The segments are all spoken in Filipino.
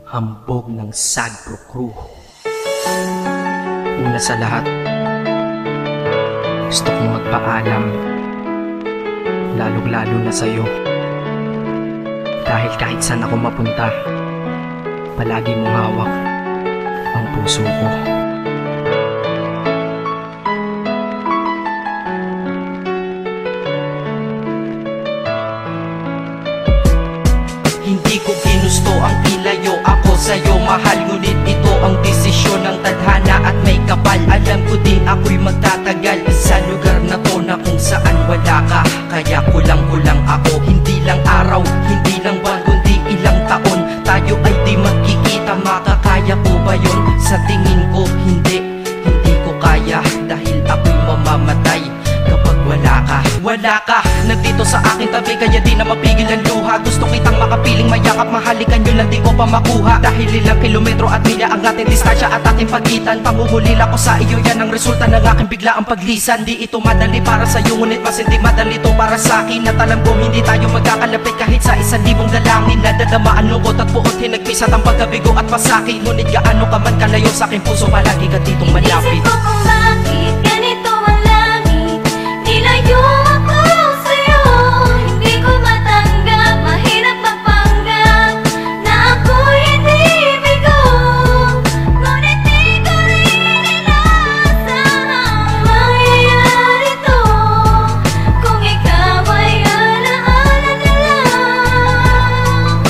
hambog ng Sagpro Crew. Una sa lahat, gusto kong magpaalam, lalong-lalo na sa'yo. Dahil kahit saan ako mapunta, palagi mong hawak ang puso ko. Hindi ko ginusto ang ilayo ako sa'yo, mahal. Ngunit ito ang desisyon ng tadhana at may kapal. Alam ko di ako'y magtatagal sa lugar na to na kung saan wala ka. Kaya kulang-kulang ako, hindi lang araw, hindi lang buwan, kundi ilang taon. Tayo ay di magkikita, makakaya ko ba yun? Sa tingin ko hindi ko kaya. Dahil ako'y mamamatay kapag wala ka. Wala ka, nandito sa aking tabi, kaya di na mapigil ang luha. Gusto kitang makapiling, mayakap, mahalikan, yun lang di ko pa makuha. Dahil ilang kilometro at milya ang ating distansya at ating pagitan. Pangungulila ko sa iyo, yan ang resulta ng aking biglaang paglisan. Di ito madali para sa'yo, ngunit mas hindi madali to para sa'kin. At alam ko hindi tayo magkakalapit kahit sa 1,000 dalangin. Nadadamaan lungkot at puot, hinagpisat ang pagkabigo at pasakit. Ngunit gaano ka man kalayo sa aking puso, palagi ka ditong malapit. Isip ko kung bakit ganito ang langit, nilayo ako sa'yo. Hindi ko matanggap, mahirap magpanggap na ako'y hindi bigo. Ngunit di ko rin inasahang mangyayari to. Kung ikaw ay alaala na lang,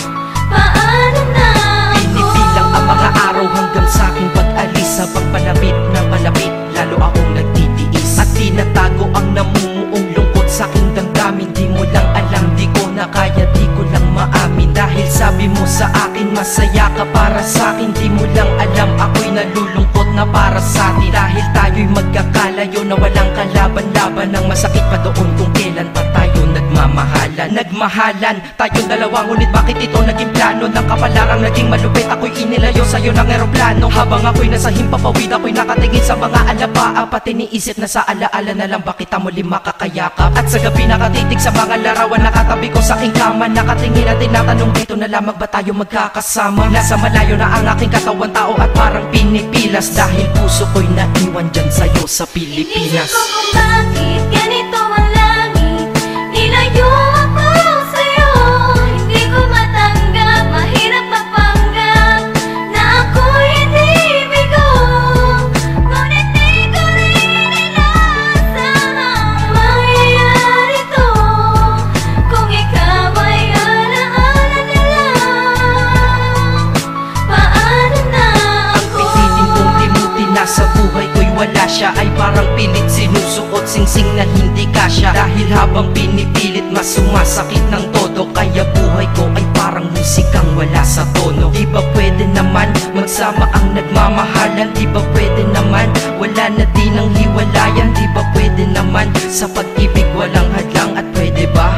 paano na ako? Pinipilang ang mga araw hanggang sa aking pag-alis. Sa pagpalapit na palapit, lalo akong nagtitiis. At tinatago ang namumuong lungkot sa aking damdamin. Di mo lang alam, di ko na kaya, di ko lang maamin. Dahil sabi mo sa akin, masaya ka para sa akin. Di mo lang alam, ako'y nalulungkot na para sa atin. Dahil tayo'y magkakalayo na walang kalaban-laban. Ang masakit pa doon kung kailan pa tayo nagmamahalan. Nagmahalan tayong dalawa, ngunit bakit ito naging plano? Ng kapalarang naging malupit, ako'y inilayo sa'yo ng eroplano. Habang ako'y nasa himpapawid, ako'y nakatingin sa mga alapaa. Pati niisip na sa alaala na lang, bakit muli makakayakap? At sa gabi nakatitig sa mga larawan, nakatabi ko sa aking kama. Nakatingin at tinatanong, dito na lamang ba tayo magkakasama? Nasa malayo na ang aking katawan, tao at parang pinipilas. Dahil puso ko'y naiwan dyan sa'yo sa Pilipinas. Inisip ko kung bakit ganito ang langit, nilayo ako sa'yo. Hindi ko matanggap, mahirap magpanggap na ako'y hindi bigo. Ngunit di ko rin inasahang mangyayari to. Kung ikaw ay alaala na lang, paano na Ang ako? pilitin kong limutin na sa buhay ko'y wala siya, ay parang pilit sinusuot, singsing na hindi kasya. Dahil habang pinipilit, mas sumasakit ng todo. Kaya buhay ko ay parang musikang wala sa tono. Di ba pwede naman magsama ang nagmamahalan? Di ba pwede naman wala na din ang hiwalayan? Di ba pwede naman sa pag-ibig walang hadlang? At pwede ba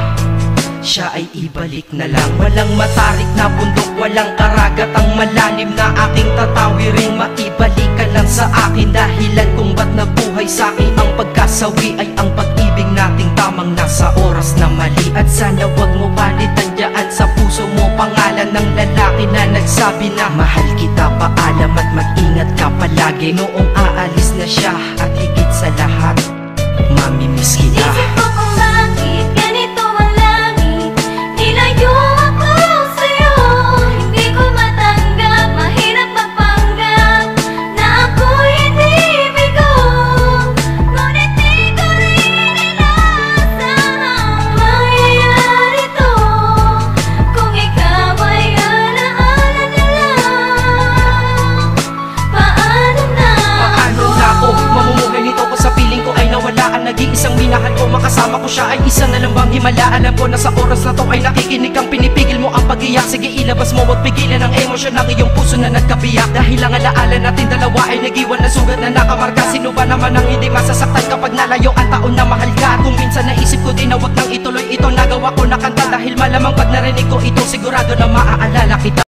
siya ay ibalik na lang? Walang matarik na bundok, walang karagat ang malalim na aking tatawiring. Maibalik ka lang sa akin, dahilan kung ba't nabuhay sa akin ang pagkasawi ay ang pag-ibig nating tamang nasa oras na mali. At sana wag mo palitan dyan sa puso mo pangalan ng lalaki na nagsabi na mahal kita, paalam at mag-ingat ka palagi. Noong aalis na siya at higit sa lahat, mamimiss kita. Isip ko kung bakit ganito ang langit, nilayo ako sa'yo. Hindi ko matanggap, mahirap magpanggap na ako'y hindi bigo. Ngunit di ko rin inasahang mangyayari to. Kung ikaw ay alaala na lang, paano na Paano na ako mamumuhay nito ko sa piling ko ay nawala ang nag-iisang minahal ko? Makasama ko siya ay isa na lang bang himala? Alam ko na sa oras na to ay nakikinig kang pinipigil mo ang pag-iyak. Sige ilabas mo, wag pigilan ang emosyon ng iyong puso na nagkabiyak. Dahil ang alaala natin dalawa ay nag-iwan na sugat na nakamarka. Sino ba naman ang hindi masasaktan kapag nalayo ang taon na mahal ka? Kung minsan naisip ko din na wag nang ituloy ito, nagawa ko na kanta. Dahil malamang pag narinig ko ito, sigurado na maaalala kita.